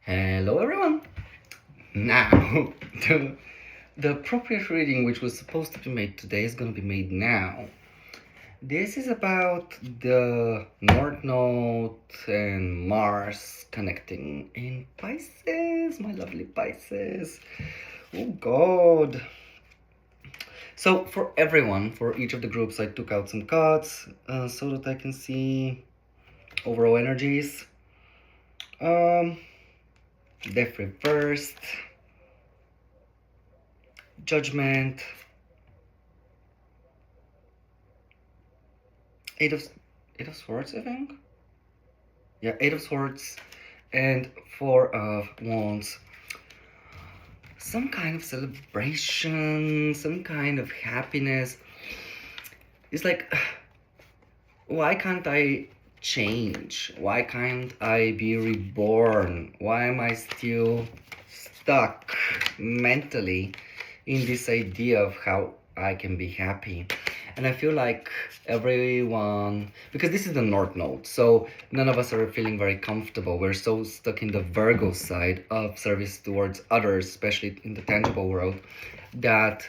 Hello everyone! Now, the, the appropriate reading which was supposed to be made today is going to be made now. This is about the North Node and Mars connecting in Pisces, my lovely Pisces. Oh God. So for everyone, for each of the groups, I took out some cards so that I can see overall energies. Death reversed, Judgment, Eight of Swords, I think. Yeah, Eight of Swords, and Four of Wands. Some kind of celebration, some kind of happiness. It's like, why can't I change? Why can't I be reborn? Why am I still stuck mentally in this idea of how I can be happy? And I feel like everyone, because this is the North Node, so none of us are feeling very comfortable. We're so stuck in the Virgo side of service towards others, especially in the tangible world, that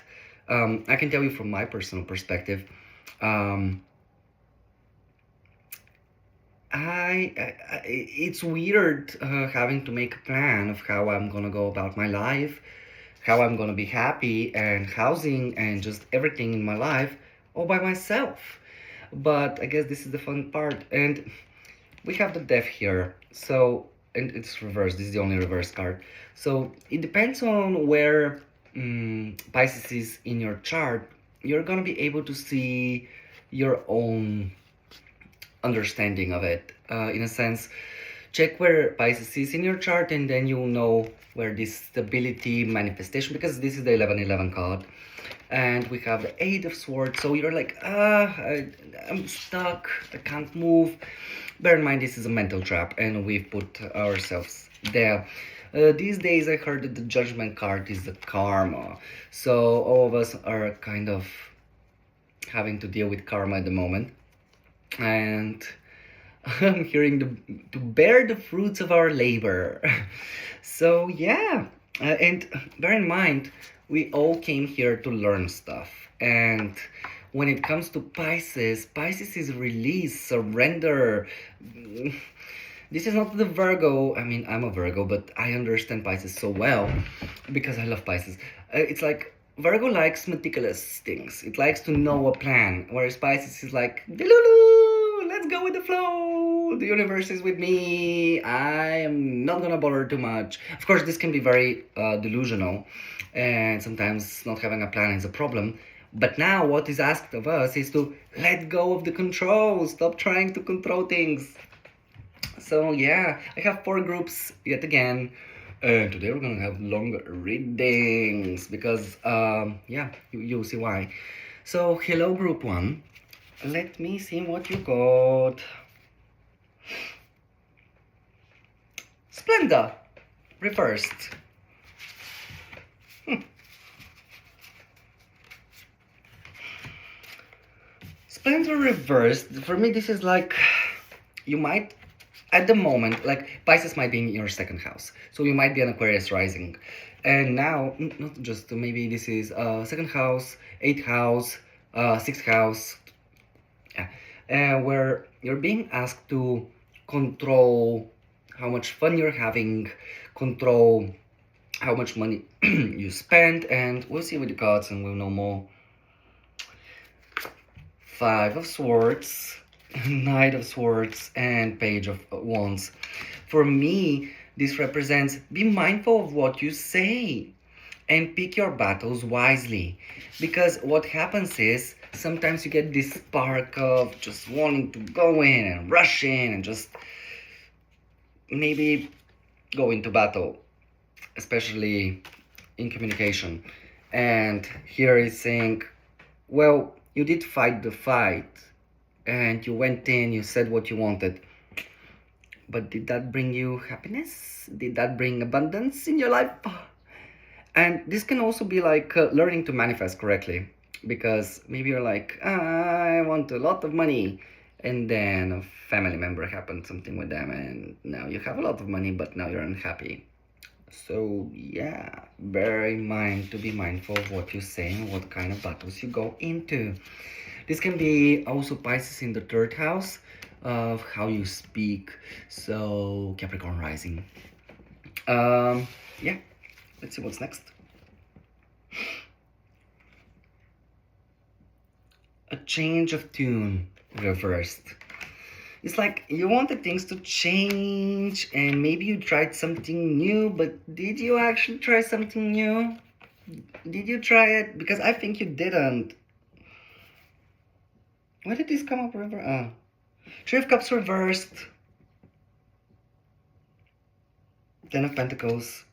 I can tell you from my personal perspective, it's weird having to make a plan of how I'm gonna go about my life, how I'm gonna be happy, and housing, and just everything in my life all by myself. But I guess this is the fun part, and we have the Death here. So, and it's reversed. This is the only reverse card. So it depends on where Pisces is in your chart. You're gonna be able to see your own understanding of it. In a sense, check where Pisces is in your chart, and then you'll know where this stability manifestation, because this is the 1111 card, and we have the Eight of Swords. So you're like, I'm stuck, I can't move. Bear in mind, this is a mental trap, and we've put ourselves there. These days, I heard that the Judgment card is the karma. So all of us are kind of having to deal with karma at the moment. And I'm hearing to bear the fruits of our labor. So yeah, and bear in mind, we all came here to learn stuff. And when it comes to Pisces, Pisces is release, surrender. This is not the Virgo. I mean, I'm a Virgo, but I understand Pisces so well because I love Pisces. It's like Virgo likes meticulous things. It likes to know a plan, whereas Pisces is like, "Delulu, let's go with the flow. The universe is with me. I am not gonna bother too much." Of course, this can be very delusional, and sometimes not having a plan is a problem. But now what is asked of us is to let go of the control. Stop trying to control things. So yeah, I have 4 groups yet again. And today we're gonna have longer readings because, yeah, you'll see why. So, hello, group 1. Let me see what you got. Splendor, reversed. Splendor reversed. For me, this is like, you might, at the moment, like Pisces might be in your 2nd house, so you might be an Aquarius rising, and now not just maybe this is 2nd house, 8th house, 6th house, yeah, where you're being asked to control how much fun you're having, control how much money you spend, and we'll see with the cards and we'll know more. 5 of Swords, Knight of Swords, and Page of Wands. For me, this represents be mindful of what you say and pick your battles wisely. Because what happens is sometimes you get this spark of just wanting to go in and rush in and just maybe go into battle, especially in communication. And here is saying, well, you did fight the fight and you went in, you said what you wanted. But did that bring you happiness? Did that bring abundance in your life? And this can also be like learning to manifest correctly. Because maybe you're like, I want a lot of money. and then a family member happened something with them, and now you have a lot of money, but now you're unhappy. So yeah, bear in mind to be mindful of what you say and what kind of battles you go into. This can be also Pisces in the third house of how you speak. So Capricorn rising. Yeah, let's see what's next. A change of tune reversed. It's like you wanted things to change and maybe you tried something new, but did you actually try something new? Did you try it? Because I think you didn't. Why did this come up? Three of Cups reversed. Ten of Pentacles.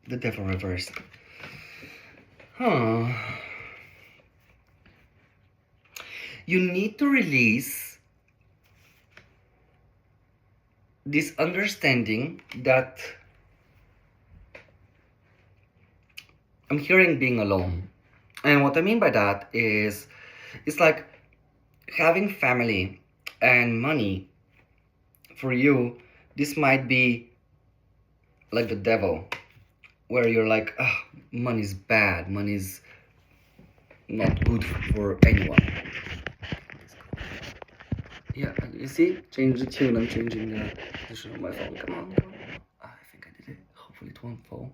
The Devil reversed. Huh. You need to release this understanding that I'm hearing being alone. And what I mean by that is it's like having family and money for you. This might be like the devil, where you're like, oh, money's bad, money's not good for anyone. Yeah, you see? Change the tune. I'm changing the position of my phone. Come on. I think I did it. Hopefully it won't fall.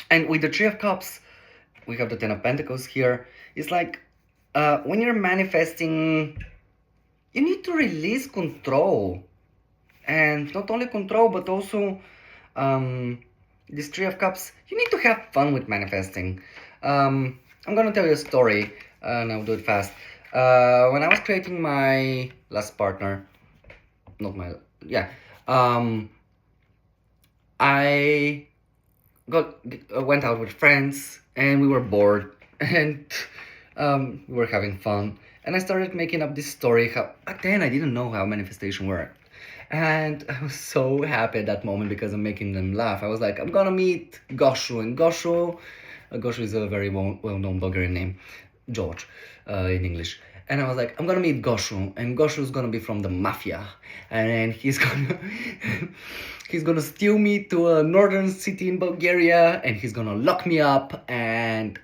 And with the Three of Cups, we have the Ten of Pentacles here. It's like when you're manifesting, you need to release control. And not only control, but also this Three of Cups, you need to have fun with manifesting. I'm gonna tell you a story, and I'll do it fast. When I was creating my last partner, not my, yeah, I went out with friends, and we were bored, and we were having fun. And I started making up this story. Back then I didn't know how manifestation worked. And I was so happy at that moment because I'm making them laugh. I was like, I'm gonna meet Goshu. And Goshu is a very well-known Bulgarian name, George, in English. And I was like, I'm gonna meet Goshu, and Goshu's gonna be from the mafia, and he's gonna he's gonna steal me to a northern city in Bulgaria, and he's gonna lock me up, and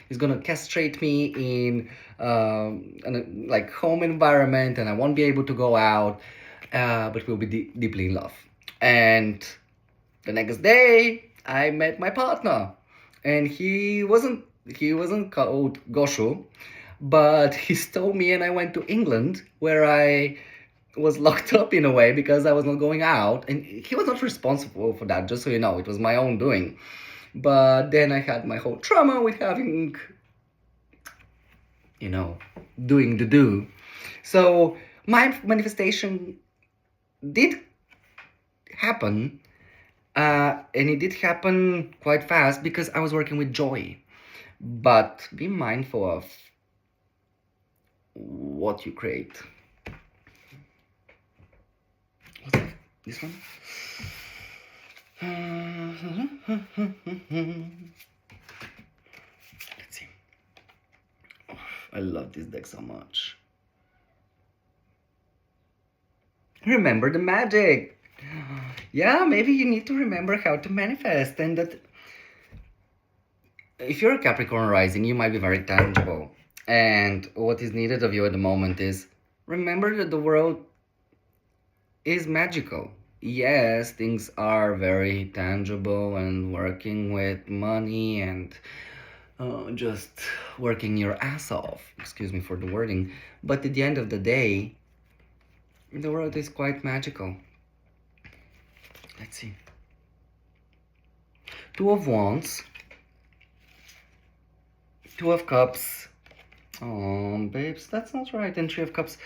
he's gonna castrate me in a like home environment, and I won't be able to go out, but we'll be deeply in love. And the next day, I met my partner, and he wasn't called Goshu, but he stole me, and I went to England, where I was locked up in a way because I was not going out, and he was not responsible for that, just so you know. It was my own doing. But then I had my whole trauma with having, doing the do. So my manifestation did happen, and it did happen quite fast because I was working with joy. But be mindful of what you create. What's that? This one? Let's see. Oh, I love this deck so much. Remember the magic. Yeah, maybe you need to remember how to manifest, and that if you're a Capricorn rising, you might be very tangible. And what is needed of you at the moment is remember that the world is magical. Yes, things are very tangible and working with money and just working your ass off. Excuse me for the wording. But at the end of the day, the world is quite magical. Let's see. Two of Wands. Two of Cups. Oh, babes, that's not right. And Three of Cups.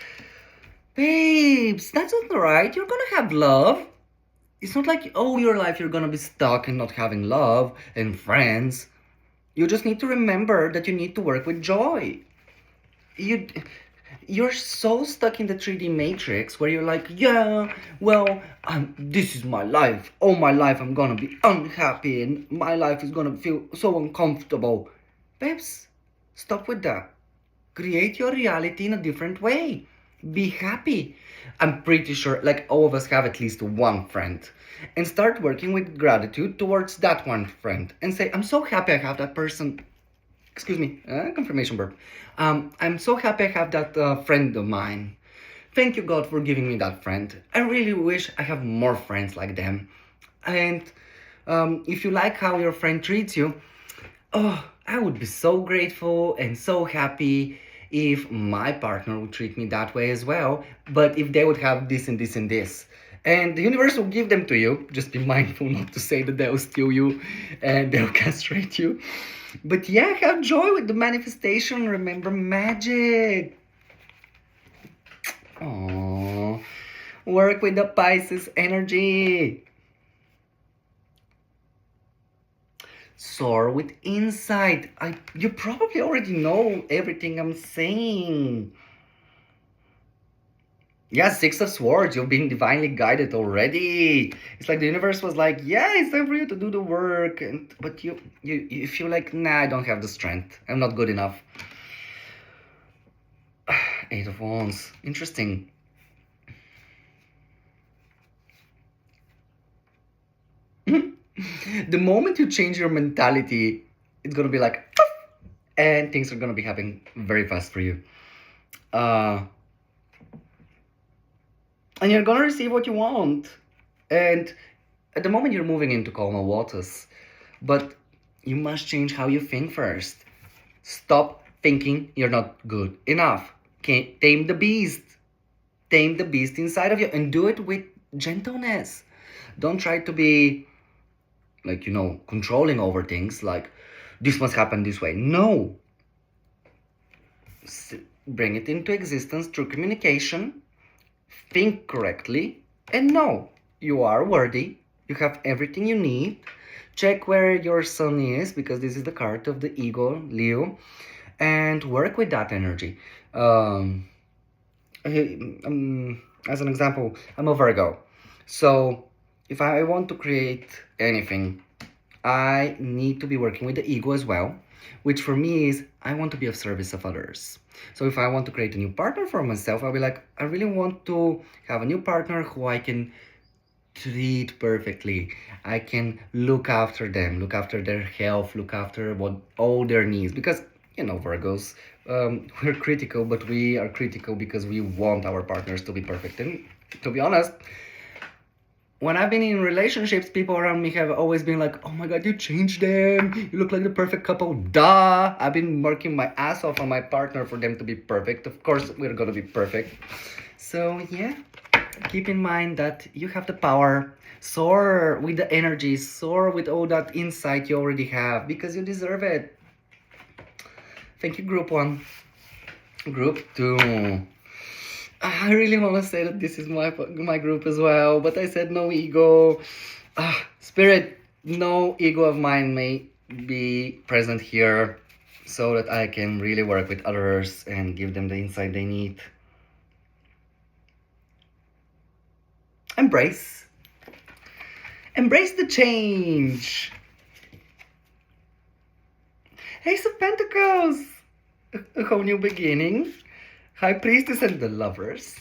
Babes, that's not right. You're gonna have love. It's not like, oh, your life you're gonna be stuck and not having love and friends. You just need to remember that you need to work with joy. You're so stuck in the 3D matrix where you're like, yeah, well, this is my life. All my life I'm gonna be unhappy and my life is gonna feel so uncomfortable. Babes, stop with that. Create your reality in a different way. Be happy. I'm pretty sure, like, all of us have at least one friend. And start working with gratitude towards that one friend. And say, I'm so happy I have that person. Excuse me, confirmation burp. I'm so happy I have that friend of mine. Thank you, God, for giving me that friend. I really wish I have more friends like them. And if you like how your friend treats you, oh, I would be so grateful and so happy if my partner would treat me that way as well. But if they would have this and this and this. And the universe will give them to you. Just be mindful not to say that they'll steal you and they'll castrate you. But yeah, have joy with the manifestation. Remember magic. Oh, work with the Pisces energy. Soar with insight. You probably already know everything I'm saying. Yeah, Six of Swords, you've been divinely guided already. It's like the universe was like, yeah, it's time for you to do the work. But you feel like, nah, I don't have the strength. I'm not good enough. Eight of Wands. Interesting. The moment you change your mentality, it's gonna be like, and things are gonna be happening very fast for you. And you're gonna receive what you want. And at the moment, you're moving into calmer waters. But you must change how you think first. Stop thinking you're not good enough. Okay? Tame the beast. Tame the beast inside of you and do it with gentleness. Don't try to be, like, controlling over things like, this must happen this way. No. Bring it into existence through communication. Think correctly. And know you are worthy. You have everything you need. Check where your sun is, because this is the card of the ego, Leo, and work with that energy. As an example, I'm a Virgo. So if I want to create anything, I need to be working with the ego as well, which for me is I want to be of service of others. So if I want to create a new partner for myself, I'll be like, I really want to have a new partner who I can treat perfectly. I can look after them, look after their health, look after all their needs. Because, Virgos, we're critical, but we are critical because we want our partners to be perfect. And to be honest, when I've been in relationships, people around me have always been like, oh my God, you changed them. You look like the perfect couple. Duh. I've been working my ass off on my partner for them to be perfect. Of course, we're going to be perfect. So, yeah, keep in mind that you have the power. Soar with the energy. Soar with all that insight you already have because you deserve it. Thank you, Group 1. Group 2. I really want to say that this is my group as well, but I said no ego. Spirit, no ego of mine may be present here so that I can really work with others and give them the insight they need. Embrace. Embrace the change. Ace of Pentacles. A whole new beginning. High Priestess and the Lovers.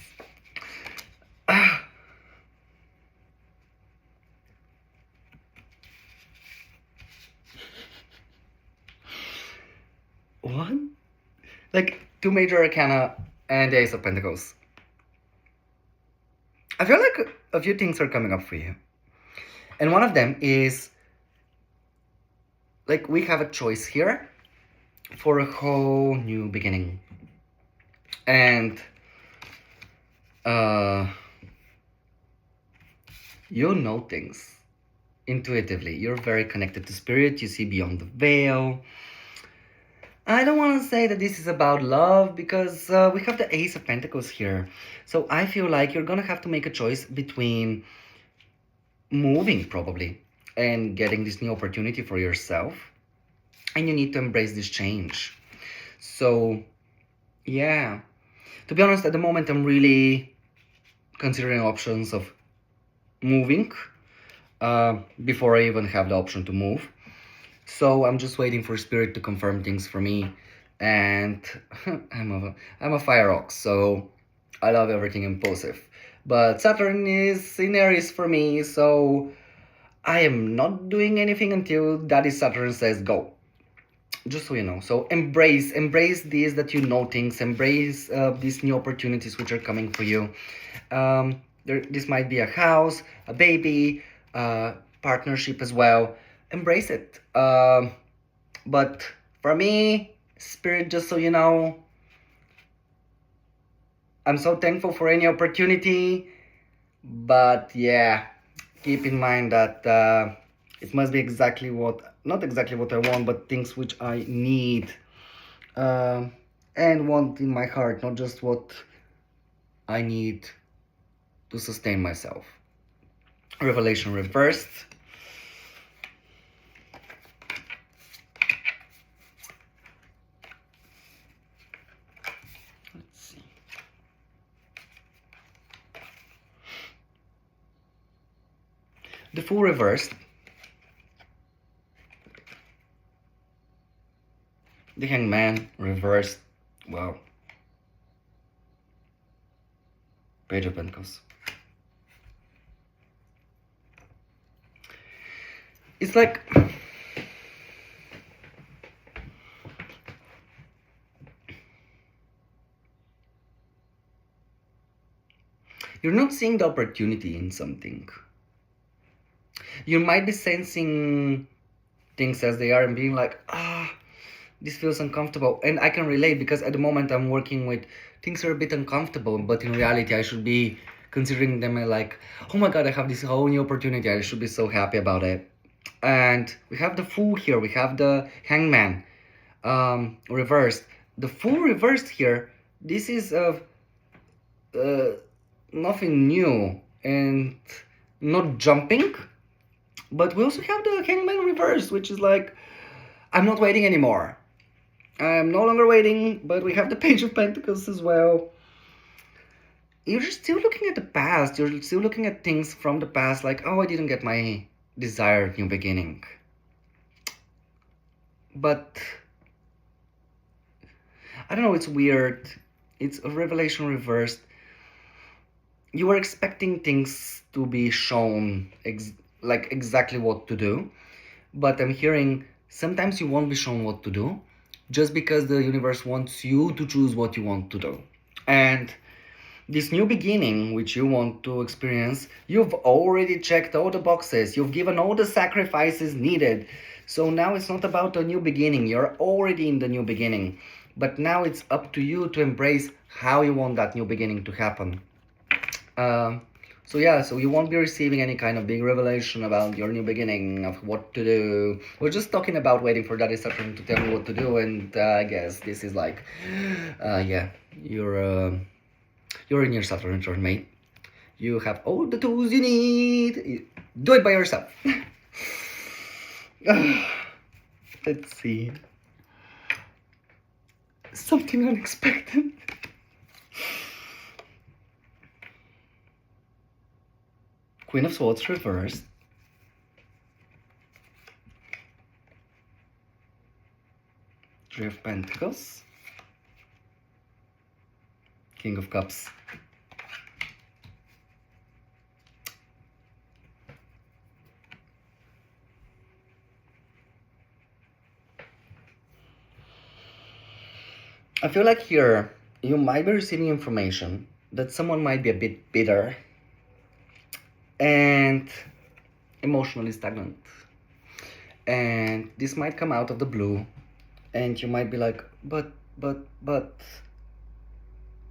What? Like, two major arcana and the Ace of Pentacles. I feel like a few things are coming up for you. And one of them is, like, we have a choice here for a whole new beginning. And you know things intuitively. You're very connected to spirit. You see beyond the veil. I don't want to say that this is about love because we have the Ace of Pentacles here. So I feel like you're going to have to make a choice between moving probably and getting this new opportunity for yourself. And you need to embrace this change. So, yeah. To be honest, at the moment I'm really considering options of moving before I even have the option to move. So I'm just waiting for Spirit to confirm things for me. And I'm a fire ox, so I love everything impulsive. But Saturn is in Aries for me, so I am not doing anything until Daddy Saturn says go. Just so you know. So embrace these that you know things, embrace these new opportunities which are coming for you. This might be a house, a baby, partnership as well. Embrace it. But for me, Spirit, just so you know, I'm so thankful for any opportunity. But yeah, keep in mind that it must be not exactly what I want, but things which I need and want in my heart, not just what I need to sustain myself. Revelation reversed. Let's see. The Fool reversed. The Hangman reversed. Wow. Page of Pentacles. It's like you're not seeing the opportunity in something. You might be sensing things as they are and being like, this feels uncomfortable. And I can relate because at the moment I'm working with things are a bit uncomfortable, but in reality I should be considering them like, oh my god, I have this whole new opportunity. I should be so happy about it. And we have the Fool here. We have the Hangman reversed. The Fool reversed here. This is nothing new and not jumping. But we also have the Hangman reversed, which is like, I'm not waiting anymore. I'm no longer waiting, but we have the Page of Pentacles as well. You're still looking at the past. You're still looking at things from the past like, oh, I didn't get my desired new beginning. But I don't know, it's weird. It's a revelation reversed. You were expecting things to be shown like exactly what to do, but I'm hearing sometimes you won't be shown what to do just because the universe wants you to choose what you want to do. And this new beginning which you want to experience, you've already checked all the boxes, you've given all the sacrifices needed. So now it's not about a new beginning, you're already in the new beginning. But now it's up to you to embrace how you want that new beginning to happen. So you won't be receiving any kind of big revelation about your new beginning of what to do. We're just talking about waiting for Daddy Saturn to tell me what to do, and I guess this is like, you're in your Saturn return, mate. You have all the tools you need. Do it by yourself. Let's see. Something unexpected. Queen of Swords reversed. Three of Pentacles. King of Cups. I feel like here you might be receiving information that someone might be a bit bitter and emotionally stagnant. And this might come out of the blue and you might be like, but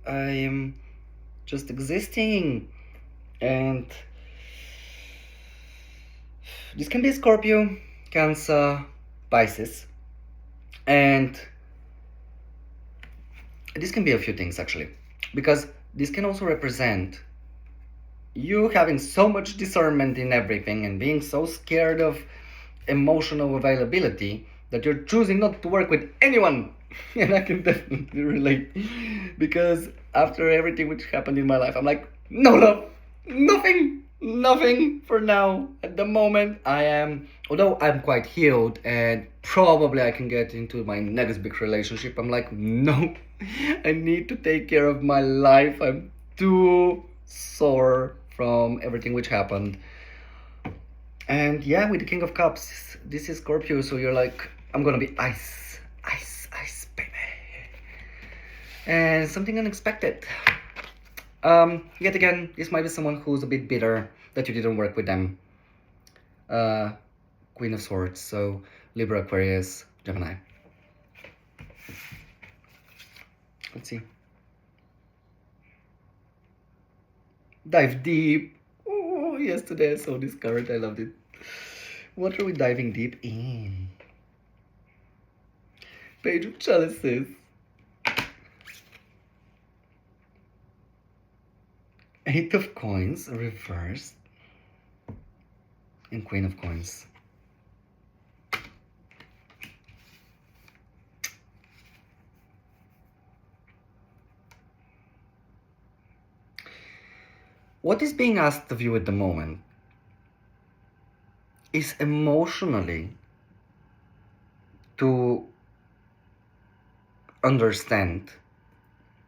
I am just existing. And this can be Scorpio, Cancer, Pisces, and this can be a few things actually, because this can also represent you having so much discernment in everything and being so scared of emotional availability that you're choosing not to work with anyone. And I can definitely relate. Because after everything which happened in my life, I'm like, no love, nothing, nothing for now. At the moment, I am, although I'm quite healed and probably I can get into my next big relationship, I'm like, no, I need to take care of my life. I'm too sore from everything which happened. And yeah, with the King of Cups, this is Scorpio, so you're like, I'm gonna be ice, ice, ice, baby. And something unexpected. Yet again, this might be someone who's a bit bitter that you didn't work with them. Uh, Queen of Swords, so Libra, Aquarius, Gemini. Let's see. Dive deep. Oh, yesterday I saw this card, I loved it. What are we diving deep in? Page of Chalices. Eight of Coins reversed. And Queen of Coins. What is being asked of you at the moment is emotionally to understand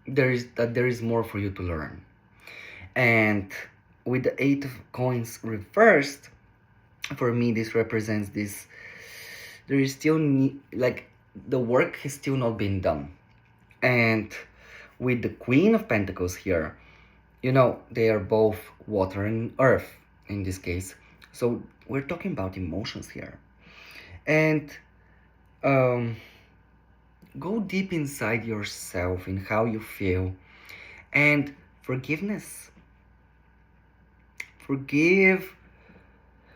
there is more for you to learn. And with the Eight of Coins reversed, for me this represents this, there is still like the work has still not been done. And with the Queen of Pentacles here, you know, they are both water and earth in this case. So we're talking about emotions here. And go deep inside yourself in how you feel. And forgiveness. Forgive.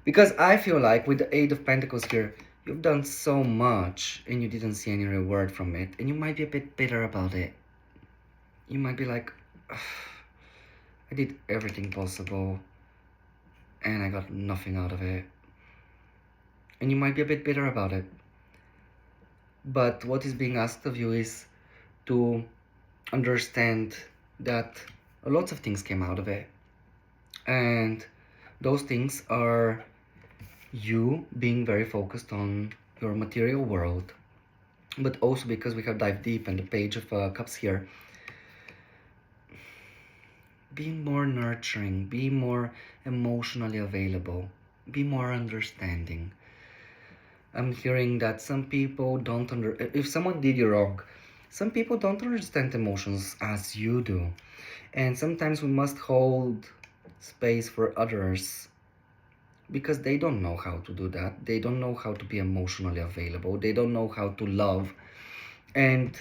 Because I feel like with the Eight of Pentacles here, you've done so much and you didn't see any reward from it. And you might be a bit bitter about it. You might be like, I did everything possible and I got nothing out of it. And you might be a bit bitter about it. But what is being asked of you is to understand that lots of things came out of it. And those things are you being very focused on your material world. But also because we have dived deep and the Page of Cups here, being more nurturing, be more emotionally available, be more understanding. I'm hearing that some people don't if someone did you wrong, some people don't understand emotions as you do. And sometimes we must hold space for others because they don't know how to do that. They don't know how to be emotionally available. They don't know how to love. And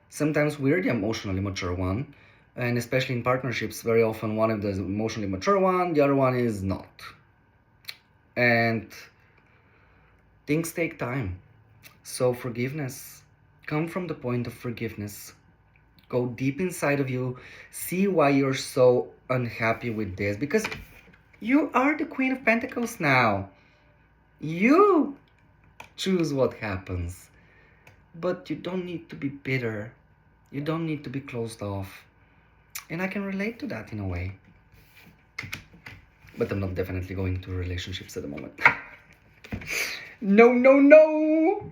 sometimes we're the emotionally mature one. And especially in partnerships, very often one of the emotionally mature one, the other one is not. And things take time. So forgiveness, come from the point of forgiveness. Go deep inside of you, see why you're so unhappy with this. Because you are the Queen of Pentacles now. You choose what happens. But you don't need to be bitter. You don't need to be closed off. And I can relate to that in a way. But I'm not definitely going to relationships at the moment. No, no, no!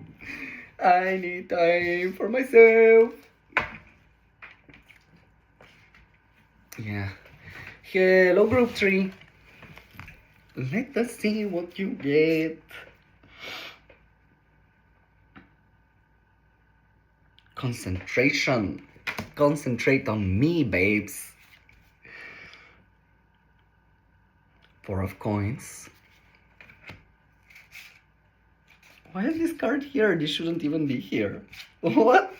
I need time for myself. Yeah. Hello, group 3. Let us see what you get. Concentration. Concentrate on me, babes. Four of Coins. Why is this card here? This shouldn't even be here. What?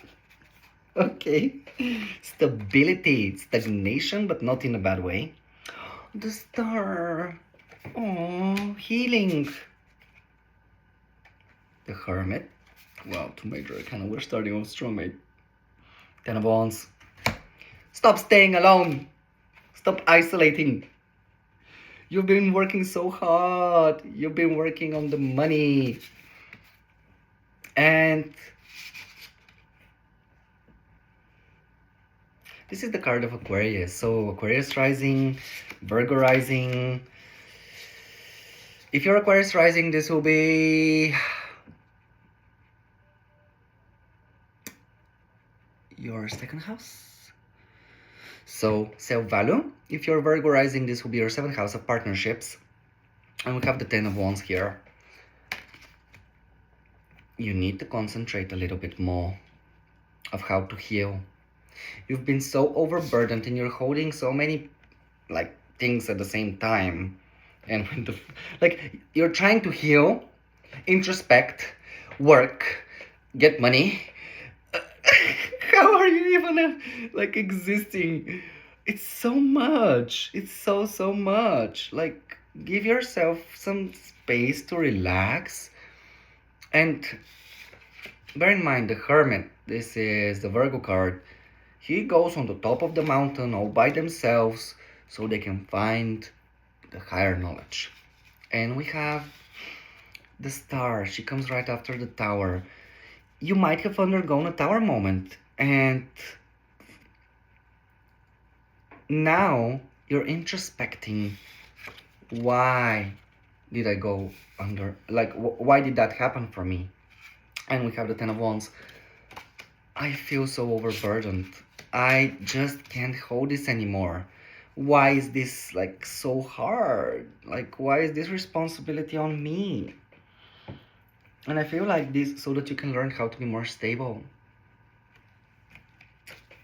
Okay. Stability, stagnation, but not in a bad way. The Star. Oh, healing. The Hermit. Wow, two major arcana. We're starting off strong, mate. Ten of Wands. Stop staying alone. Stop isolating. You've been working so hard. You've been working on the money. And This is the card of Aquarius. So Aquarius rising, Virgo rising. If you're Aquarius rising, this will be your second house. So self-value. If you're Virgo rising, this will be your seventh house of partnerships. And we have the Ten of Wands here. You need to concentrate a little bit more of how to heal. You've been so overburdened and you're holding so many like things at the same time. And when the like you're trying to heal, introspect, work, get money. How are you even like existing? It's so much. It's so much. Like give yourself some space to relax. And bear in mind the Hermit, this is the Virgo card. He goes on the top of the mountain all by themselves so they can find the higher knowledge. And we have the Star. She comes right after the Tower. You might have undergone a Tower moment, and now you're introspecting. Why did I go under? Like, why did that happen for me? And we have the Ten of Wands. I feel so overburdened. I just can't hold this anymore. Why is this like so hard? Like, why is this responsibility on me? And I feel like this so that you can learn how to be more stable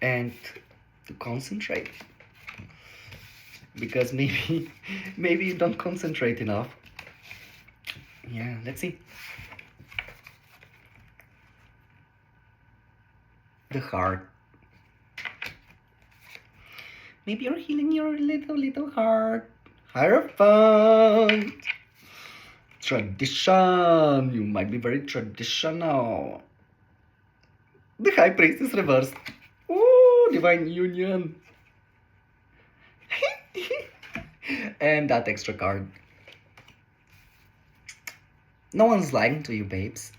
and to concentrate. Because maybe you don't concentrate enough. Yeah, let's see. The heart. Maybe you're healing your little heart. Hierophant. Tradition. You might be very traditional. The High Priestess reversed. Ooh, Divine Union. And that extra card. No one's lying to you, babes.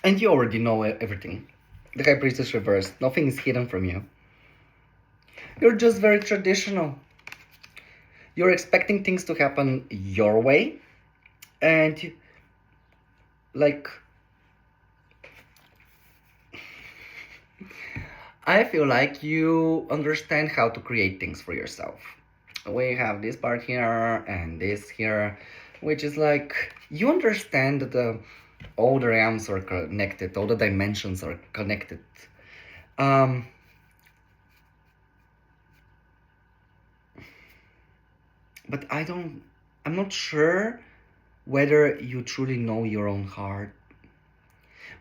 And you already know everything. The High Priestess reversed. Nothing is hidden from you. You're just very traditional. You're expecting things to happen your way. And like, I feel like you understand how to create things for yourself. We have this part here and this here, which is like, you understand that all the realms are connected, all the dimensions are connected. But I'm not sure whether you truly know your own heart.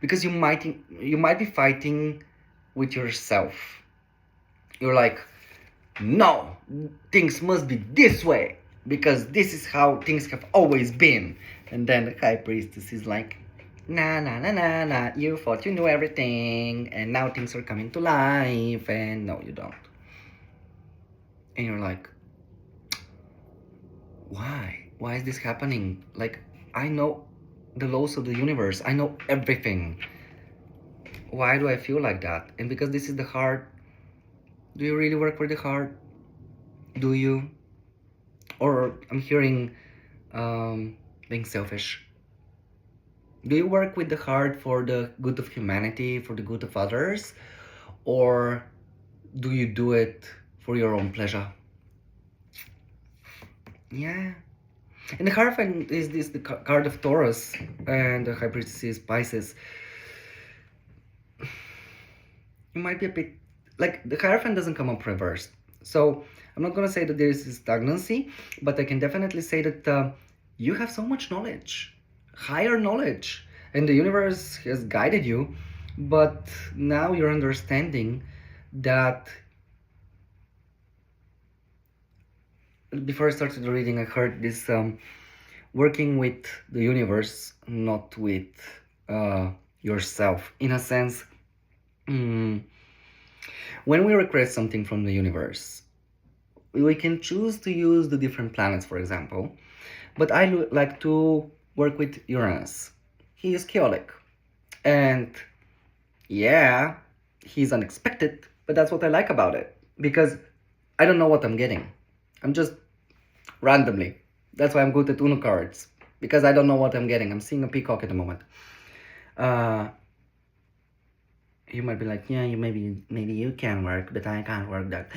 Because you might be fighting with yourself. You're like, no, things must be this way, because this is how things have always been. And then the High Priestess is like, nah, you thought you knew everything, and now things are coming to life, and no, you don't. And you're like, why? Why is this happening? Like, I know the laws of the universe. I know everything. Why do I feel like that? And because this is the heart, do you really work for the heart? Do you? Or I'm hearing being selfish. Do you work with the heart for the good of humanity, for the good of others? Or do you do it for your own pleasure? Yeah. And the Hierophant is the card of Taurus, and the High Priestess is Pisces. You might be a bit like, the Hierophant doesn't come up reversed, so I'm not gonna say that there is stagnancy, but I can definitely say that you have so much knowledge, higher knowledge, and the universe has guided you, but now you're understanding that. Before I started the reading, I heard this working with the universe, not with yourself. In a sense, when we request something from the universe, we can choose to use the different planets, for example. But I like to work with Uranus. He is chaotic. And yeah, he's unexpected, but that's what I like about it. Because I don't know what I'm getting. I'm just randomly. That's why I'm good at Uno cards. Because I don't know what I'm getting. I'm seeing a peacock at the moment. Uh, you might be like, yeah, maybe you can work, but I can't work that.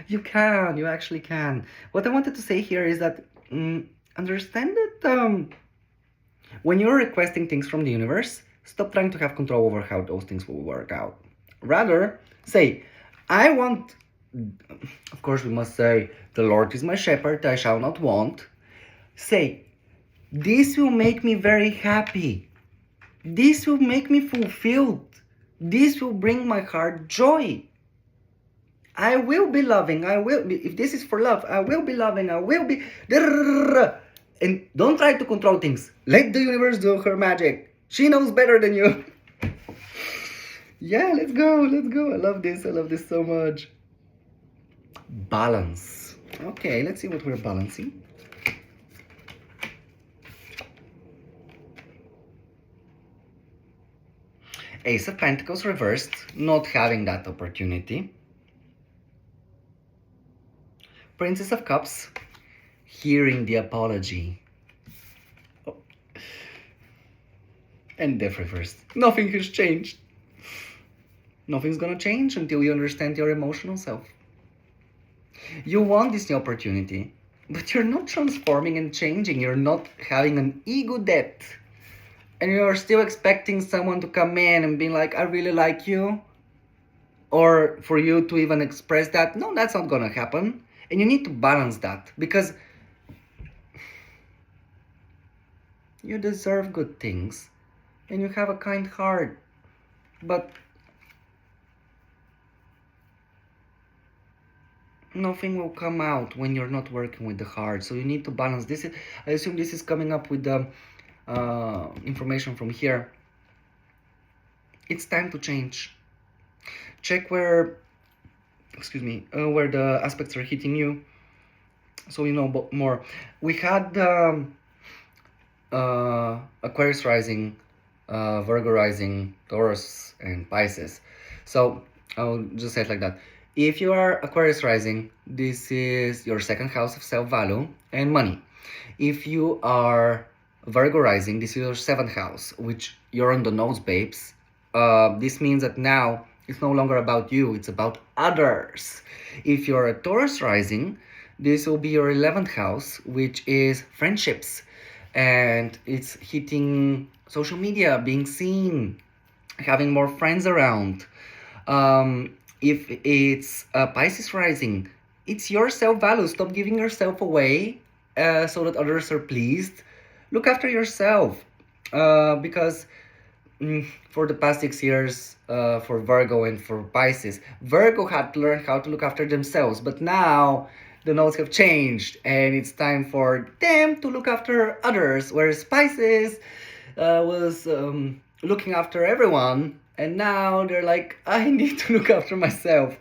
You can, you actually can. What I wanted to say here is that understand that when you're requesting things from the universe, stop trying to have control over how those things will work out. Rather, say, I want, of course, we must say, the Lord is my shepherd, I shall not want. Say, this will make me very happy. This will make me fulfilled. This will bring my heart joy. I will be loving. I will be, if this is for love, I will be loving. I will be. And don't try to control things. Let the universe do her magic. She knows better than you. Yeah, let's go. Let's go. I love this. I love this so much. Balance. Okay, let's see what we're balancing. Ace of Pentacles reversed, not having that opportunity. Princess of Cups, hearing the apology. Oh. And Death reversed. Nothing has changed. Nothing's gonna change until you understand your emotional self. You want this new opportunity, but you're not transforming and changing. You're not having an ego depth. And you're still expecting someone to come in and be like, I really like you. Or for you to even express that. No, that's not gonna happen. And you need to balance that. Because you deserve good things. And you have a kind heart. But nothing will come out when you're not working with the heart. So you need to balance this. I assume this is coming up with the information from here. It's time to change. Check where the aspects are hitting you, so you know more. We had Aquarius rising, Virgo rising, Taurus, and Pisces. So I'll just say it like that. If you are Aquarius rising, this is your second house of self-value and money. If you are Virgo rising, this is your seventh house, which you're on the nose, babes. This means that now it's no longer about you, it's about others. If you're a Taurus rising, this will be your 11th house, which is friendships. And it's hitting social media, being seen, having more friends around. If it's Pisces rising, it's your self-value. Stop giving yourself away so that others are pleased. Look after yourself. Because for the past 6 years, for Virgo and for Pisces, Virgo had to learn how to look after themselves. But now the nodes have changed and it's time for them to look after others. Whereas Pisces was looking after everyone. And now they're like, I need to look after myself.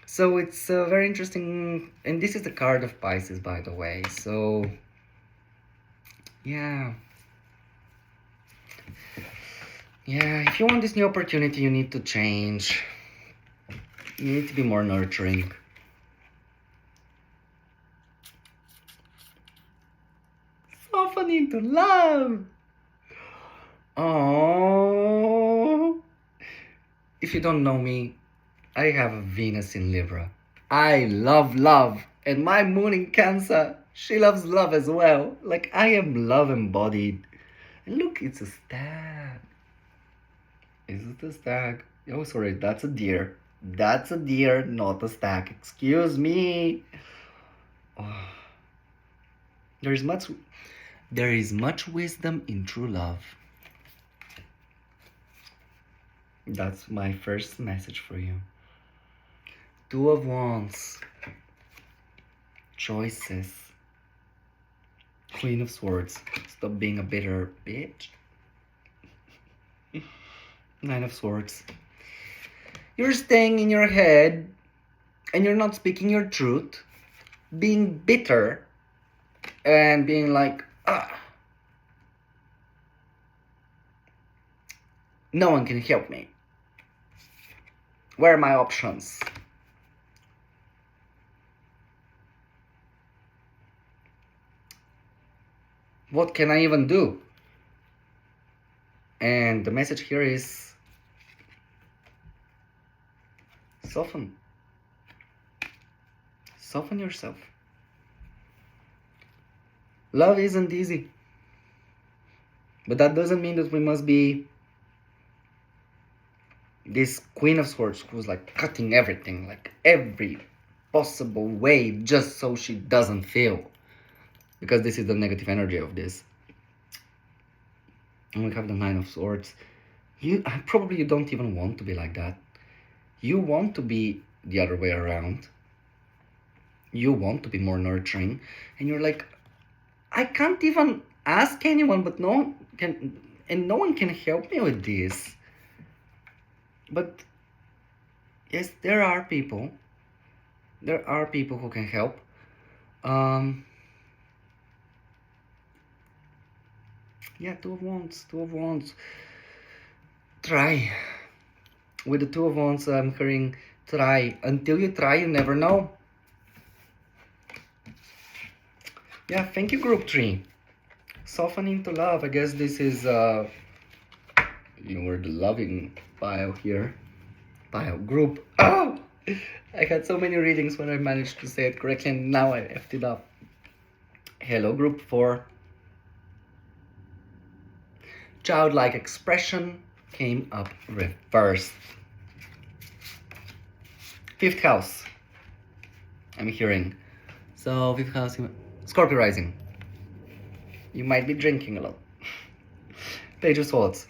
So it's very interesting. And this is the card of Pisces, by the way. So, yeah. Yeah, if you want this new opportunity, you need to change. You need to be more nurturing. Soften into love. Oh. If you don't know me, I have a Venus in Libra. I love love. And my moon in Cancer, she loves love as well. Like, I am love embodied. And look, it's a stag. Is it a stag? Oh, sorry, that's a deer. That's a deer, not a stag. Excuse me. Oh. There is much wisdom in true love. That's my first message for you. Two of Wands. Choices. Queen of Swords. Stop being a bitter bitch. Nine of Swords. You're staying in your head and you're not speaking your truth. Being bitter and being like, No one can help me. Where are my options? What can I even do? And the message here is soften. Soften yourself. Love isn't easy. But that doesn't mean that we must be this Queen of Swords who's like cutting everything, like every possible way, just so she doesn't feel. Because this is the negative energy of this. And we have the Nine of Swords. You don't even want to be like that. You want to be the other way around. You want to be more nurturing, and you're like, I can't even ask anyone, but no one can, and no one can help me with this. But yes, there are people. There are people who can help. Yeah, Two of Wands. Two of Wands. Try. With the Two of Wands, I'm hearing try. Until you try, you never know. Yeah, thank you, group 3. Softening to love. I guess this is you were the loving pile here. Pile group. Oh! I had so many readings when I managed to say it correctly, and now I effed it up. Hello, group 4. Childlike expression came up reversed. 5th house. I'm hearing. So 5th house, Scorpio rising. You might be drinking a lot. Page of Swords.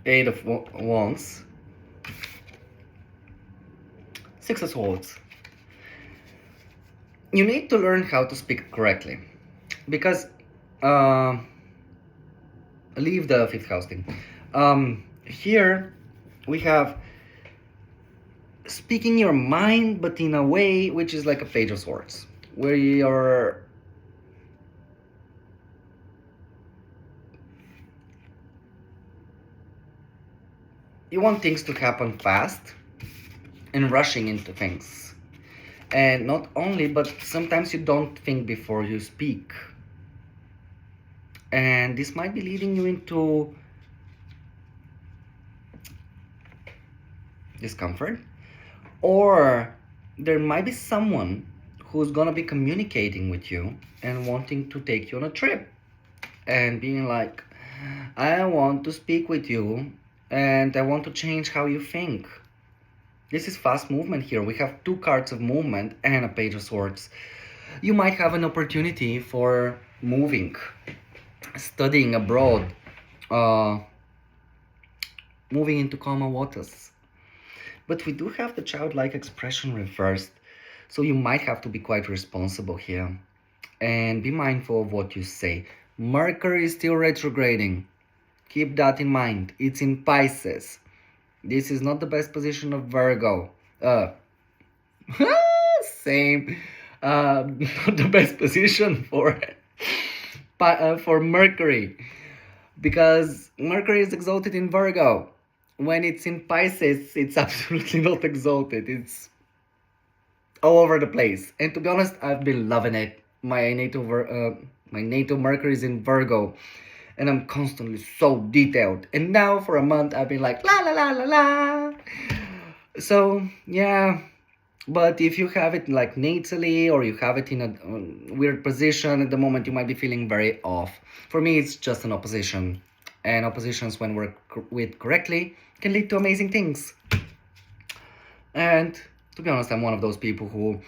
8 of Wands. 6 of Swords. You need to learn how to speak correctly. Because, leave the 5th house thing. Here, we have speaking your mind, but in a way which is like a Page of Swords. Where you're you want things to happen fast and rushing into things. And not only, but sometimes you don't think before you speak. And this might be leading you into discomfort. Or there might be someone who's gonna be communicating with you and wanting to take you on a trip. And being like, I want to speak with you and I want to change how you think. This is fast movement here. We have 2 cards of movement and a Page of Swords. You might have an opportunity for moving, studying abroad, moving into calmer waters. But we do have the childlike expression reversed, so you might have to be quite responsible here. And be mindful of what you say. Mercury is still retrograding. Keep that in mind. It's in Pisces. This is not the best position of Virgo. Same. Not the best position for Mercury. Because Mercury is exalted in Virgo. When it's in Pisces, it's absolutely not exalted. It's all over the place. And to be honest, I've been loving it. My natal Mercury is in Virgo. And I'm constantly so detailed. And now for a month, I've been like, la la la la la. So, yeah. But if you have it like natally, or you have it in a weird position at the moment, you might be feeling very off. For me, it's just an opposition. And oppositions, when worked with correctly, can lead to amazing things. And to be honest, I'm one of those people who,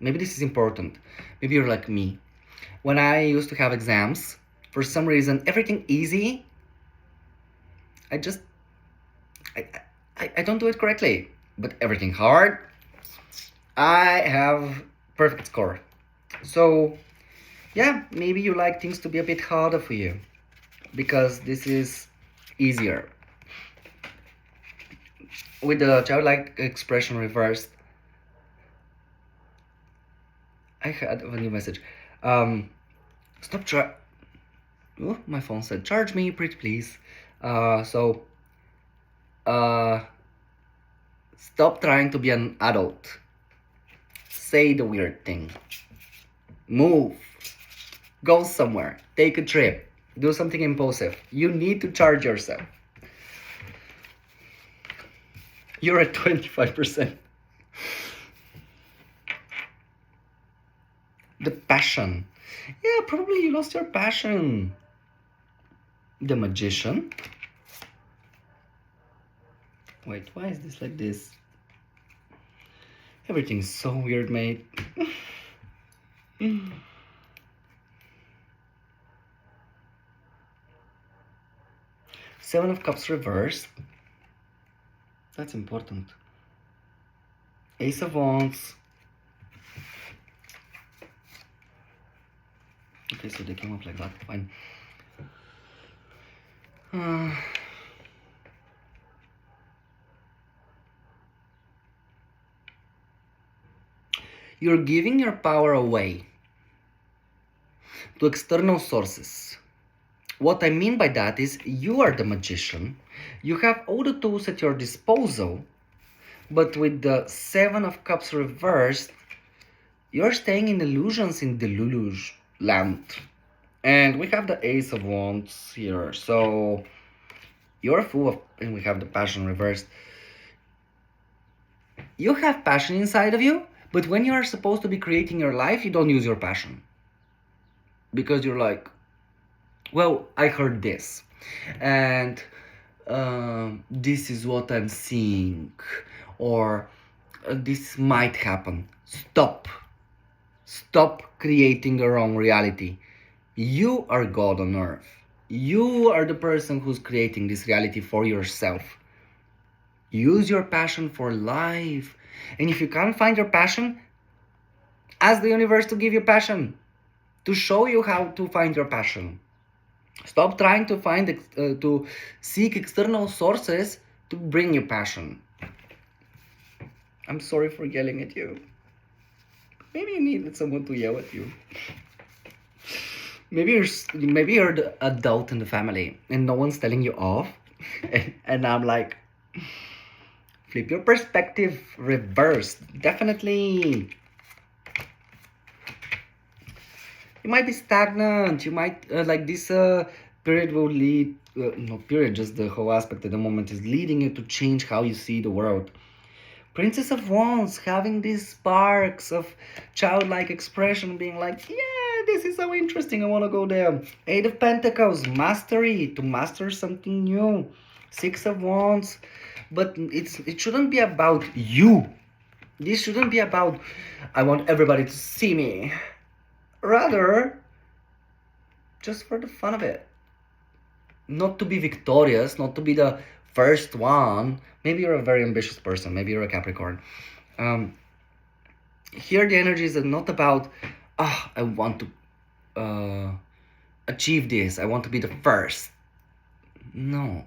maybe this is important. Maybe you're like me. When I used to have exams, for some reason, everything easy, I don't do it correctly. But everything hard, I have perfect score. So, yeah, maybe you like things to be a bit harder for you. Because this is easier. With the childlike expression reversed, I had a new message. Stop Oh, my phone said, charge me, pretty please. So, uh, stop trying to be an adult. Say the weird thing. Move. Go somewhere. Take a trip. Do something impulsive. You need to charge yourself. You're at 25%. The passion. Yeah, probably you lost your passion. The magician. Wait, why is this like this? Everything's so weird, mate. Seven of Cups reversed. That's important. Ace of Wands. Okay, so they came up like that. Fine. You're giving your power away to external sources. What I mean by that is you are the magician. You have all the tools at your disposal, but with the Seven of Cups reversed, you're staying in illusions in Delulu's land. And we have the Ace of Wands here, so you're full of, and we have the Passion reversed. You have passion inside of you, but when you are supposed to be creating your life, you don't use your passion. Because you're like, well, I heard this, and this is what I'm seeing, or this might happen. Stop. Stop creating your own reality. You are God on earth. You are the person who's creating this reality for yourself. Use your passion for life. And if you can't find your passion, ask the universe to give you passion, to show you how to find your passion. Stop trying to to seek external sources to bring you passion. I'm sorry for yelling at you. Maybe you needed someone to yell at you. Maybe you're the adult in the family and no one's telling you off. And I'm like, flip your perspective, reverse. Definitely. You might be stagnant. You might, like this period will lead, no period, just the whole aspect at the moment is leading you to change how you see the world. Princess of Wands, having these sparks of childlike expression, being like, yeah, this is so interesting, I want to go there. Eight of Pentacles, mastery, to master something new. Six of Wands, but it shouldn't be about you. This shouldn't be about, I want everybody to see me. Rather, just for the fun of it. Not to be victorious, not to be the first one. Maybe you're a very ambitious person. Maybe you're a Capricorn. Here the energy is not about, I want to achieve this. I want to be the first. No.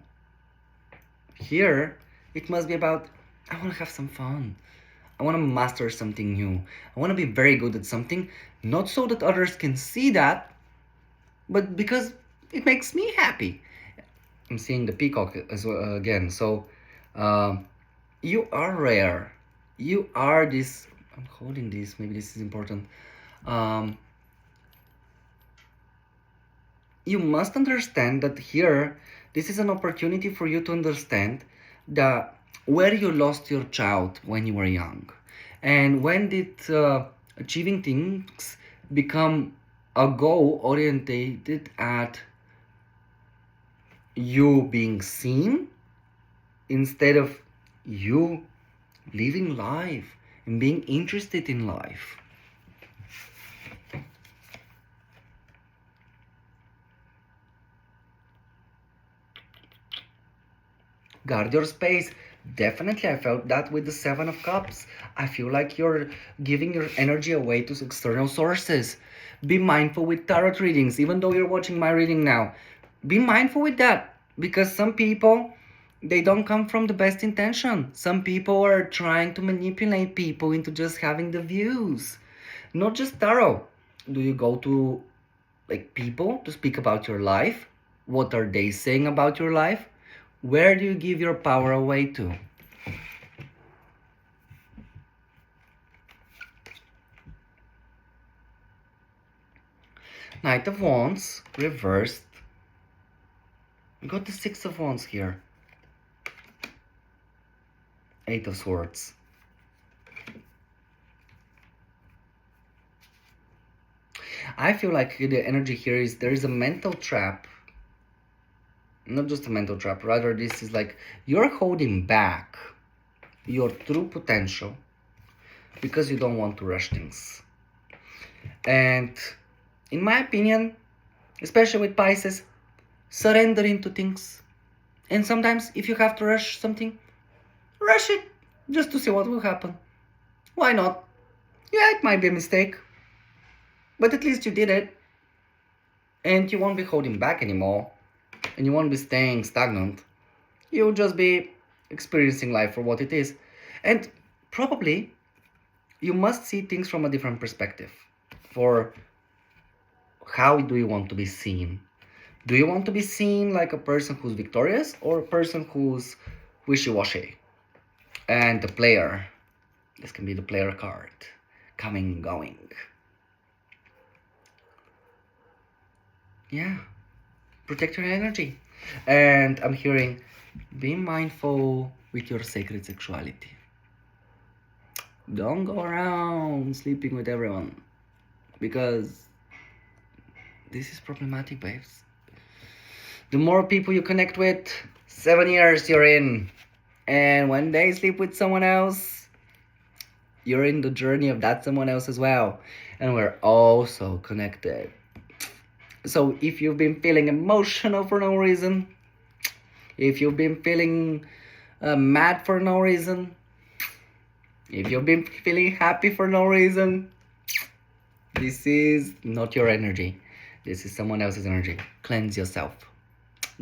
Here, it must be about, I want to have some fun. I want to master something new. I want to be very good at something, not so that others can see that, but because it makes me happy. I'm seeing the peacock as well again. So, you are rare. You are this. I'm holding this. Maybe this is important. You must understand that here, this is an opportunity for you to understand that where you lost your child when you were young, and when did achieving things become a goal orientated at you being seen instead of you living life and being interested in life. Guard your space. Definitely, I felt that with the Seven of Cups. I feel like you're giving your energy away to external sources. Be mindful with tarot readings, even though you're watching my reading now. Be mindful with that, because some people, they don't come from the best intention. Some people are trying to manipulate people into just having the views. Not just tarot. Do you go to like people to speak about your life? What are they saying about your life? Where do you give your power away to? Knight of Wands, reversed. We got the Six of Wands here. Eight of Swords. I feel like the energy here is there is a mental trap. Not just a mental trap, rather this is like you're holding back your true potential because you don't want to rush things. And in my opinion, especially with Pisces, surrender into things. And sometimes if you have to rush something, rush it just to see what will happen. Why not? Yeah, it might be a mistake, but at least you did it. And you won't be holding back anymore. And you won't be staying stagnant. You'll just be experiencing life for what it is. And probably you must see things from a different perspective. For how do you want to be seen? Do you want to be seen like a person who's victorious or a person who's wishy-washy? And the player, this can be the player card, coming, going. Yeah, protect your energy. And I'm hearing, be mindful with your sacred sexuality. Don't go around sleeping with everyone, because this is problematic, babes. The more people you connect with, 7 years you're in. And when they sleep with someone else, you're in the journey of that someone else as well. And we're also connected. So if you've been feeling emotional for no reason, if you've been feeling mad for no reason, if you've been feeling happy for no reason, this is not your energy. This is someone else's energy. Cleanse yourself.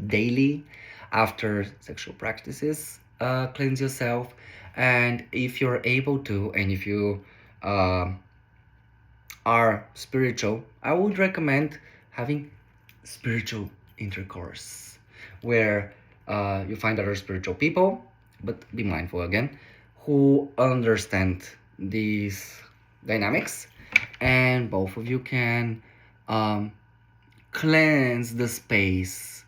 Daily, after sexual practices, cleanse yourself. And if you're able to, and if you are spiritual, I would recommend having spiritual intercourse, where you find other spiritual people, but be mindful again, who understand these dynamics, and both of you can cleanse the space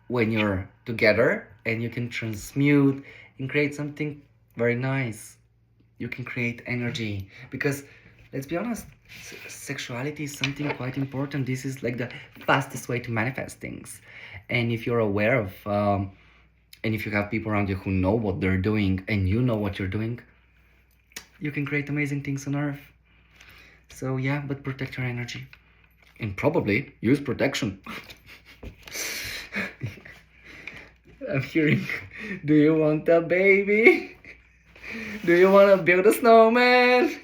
when you're together, and you can transmute and create something very nice. You can create energy, because let's be honest, sexuality is something quite important. This is like the fastest way to manifest things. And if you're aware of and if you have people around you who know what they're doing, and you know what you're doing, you can create amazing things on earth. So yeah, but protect your energy, and probably use protection. I'm hearing, do you want a baby? Do you want to build a snowman?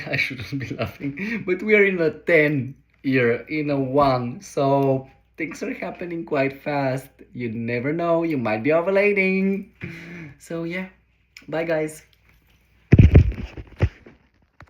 I shouldn't be laughing, but we're in a 10 year, in a 1, so things are happening quite fast. You never know, you might be ovulating. So yeah, bye guys.